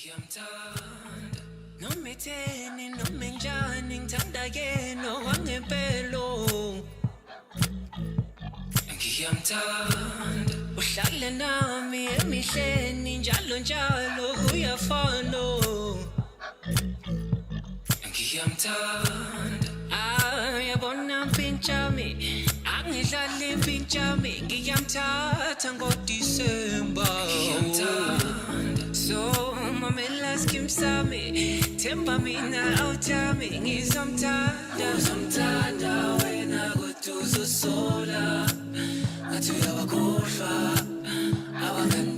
ngiyamthanda noma etheni noma enjani ngithanda yena wangempelo ngiyamthanda uhlale nami emihleni njalo njalo kuyafana ngiyamthanda yabona mpintshami angidlali impintshami ngiyamthatha ngoDisemba ngiyamthanda so mamela skim sami themba mina awuthami ngizomthanda uzomthanda wena kodwa uzosola ngathi uyabakhohlwa abangani